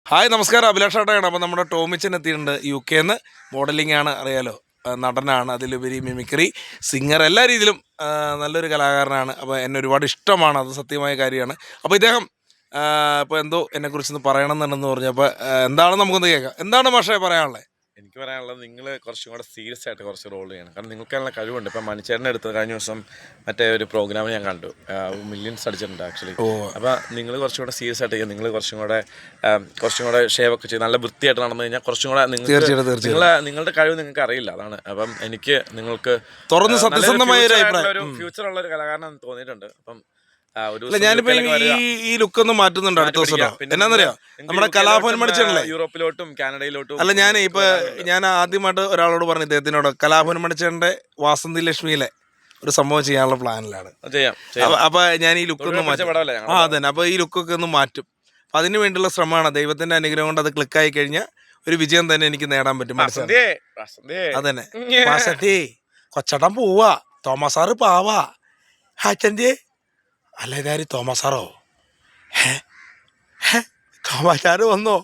Hi നമസ്കാരം, അഭിലാഷ് ഏട്ടനാണ്. അപ്പോൾ നമ്മുടെ ടോമിച്ചൻ എത്തിയിട്ടുണ്ട്. UK-ന്ന് മോഡലിംഗ് ആണ്, അറിയാലോ. നടനാണ്, അതിലുപരി മിമിക്രി, സിംഗർ, എല്ലാ രീതിയിലും നല്ലൊരു കലാകാരനാണ്. അപ്പോൾ എന്നെ ഒരുപാട് ഇഷ്ടമാണ്, അത് സത്യമായ കാര്യമാണ്. അപ്പോൾ ഇദ്ദേഹം ഇപ്പോൾ എന്തോ എന്നെക്കുറിച്ചൊന്ന് പറയണമെന്നുണ്ടെന്ന് പറഞ്ഞു. അപ്പോൾ എന്താണെന്ന് നമുക്കൊന്ന് കേൾക്കാം. എന്താണ് മാഷേ പറയാനുള്ളത്? എനിക്ക് പറയാനുള്ളത്, നിങ്ങൾ കുറച്ചും കൂടെ സീരിയസ് ആയിട്ട് കുറച്ച് റോൾ ചെയ്യണം. കാരണം നിങ്ങൾക്കുള്ള കഴിവുണ്ട്. ഇപ്പം മണിച്ചേട്ടൻ്റെ അടുത്ത് കഴിഞ്ഞ ദിവസം മറ്റേ ഒരു പ്രോഗ്രാം ഞാൻ കണ്ടു, മില്യൺസ് അടിച്ചിട്ടുണ്ട് ആക്ച്വലി. അപ്പോൾ നിങ്ങൾ കുറച്ചും കൂടെ സീരിയസ് ആയിട്ട് ചെയ്യുക. നിങ്ങൾ കുറച്ചും കൂടെ ഷേവൊക്കെ ചെയ്ത് നല്ല വൃത്തിയായിട്ട് നടന്നു കഴിഞ്ഞാൽ കുറച്ചും കൂടെ നിങ്ങളുടെ കഴിവ് നിങ്ങൾക്ക് അറിയില്ല. അതാണ്. അപ്പം എനിക്ക് നിങ്ങൾക്ക് തുറന്ന് സത്യസന്ധമായ ഒരു ഫ്യൂച്ചറുള്ള ഒരു കലാകാരൻ തോന്നിയിട്ടുണ്ട്. അപ്പം ഞാനിപ്പോ ഈ ലുക്ക് ഒന്ന് മാറ്റുന്നുണ്ട് അടുത്ത ദിവസം. എന്നാന്നറിയോ, നമ്മുടെ കലാഭവൻ മണിച്ചേട്ടനല്ലേ, യൂറോപ്പിലോട്ടും കാനഡയിലോട്ടും. അല്ല, ഞാൻ ആദ്യമായിട്ട് ഒരാളോട് പറഞ്ഞു, ഇദ്ദേഹത്തിനോട് കലാഭവൻ മണിച്ചേട്ടന്റെ വാസന്തി ലക്ഷ്മിയിലെ ഒരു സംഭവം ചെയ്യാനുള്ള പ്ലാനിലാണ്. അപ്പൊ ഞാൻ ഈ ലുക്ക് ഒന്ന് മാറ്റും. അതന്നെ. അപ്പൊ ഈ ലുക്കൊക്കെ ഒന്ന് മാറ്റും. അപ്പൊ അതിനു വേണ്ടിയുള്ള ശ്രമമാണ്. ദൈവത്തിന്റെ അനുഗ്രഹം കൊണ്ട് അത് ക്ലിക്കായി കഴിഞ്ഞാൽ ഒരു വിജയം തന്നെ എനിക്ക് നേടാൻ പറ്റും. അതന്നെ. വാസന്തി കൊച്ചടം പോവാ, തോമസ് സാറ് പാവാ, ഹാച്ചന്തി അല്ല ഇതാര് തോമസ് സാറോ? തോമസ് സാറ് വന്നോ?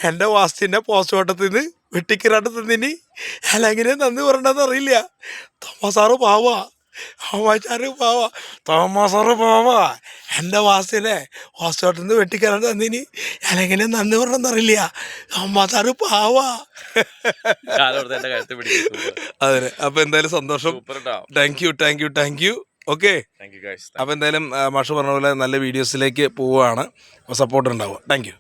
എൻ്റെ വാസ്തിൻ്റെ പോസ്റ്റ്മോർട്ടത്തിൽ നിന്ന് വെട്ടിക്കിരാട്ട് തന്നിനി ഞാൻ എങ്ങനെ നന്ദി പറയണ്ടെന്ന് അറിയില്ല. തോമസ് സാറ് പാവാ, തോമസ് സാറ് പാവാ, എൻ്റെ വാസ്തിനെ പോസ്റ്റ്മോർട്ടത്തിൽ നിന്ന് വെട്ടിക്കിരാട്ട് തന്നിനി ഞാൻ എങ്ങനെ നന്ദി പറയണമെന്ന് അറിയില്ല. തോമസ് സാറ് പാവാ. അതെ. അപ്പൊ എന്തായാലും സന്തോഷം. Thank you. ഓക്കെ, അപ്പോൾ എന്തായാലും മാഷ് പറഞ്ഞ പോലെ നല്ല വീഡിയോസിലേക്ക് പോവുകയാണ്. അപ്പോൾ സപ്പോർട്ട് ഉണ്ടാവുക. Thank you.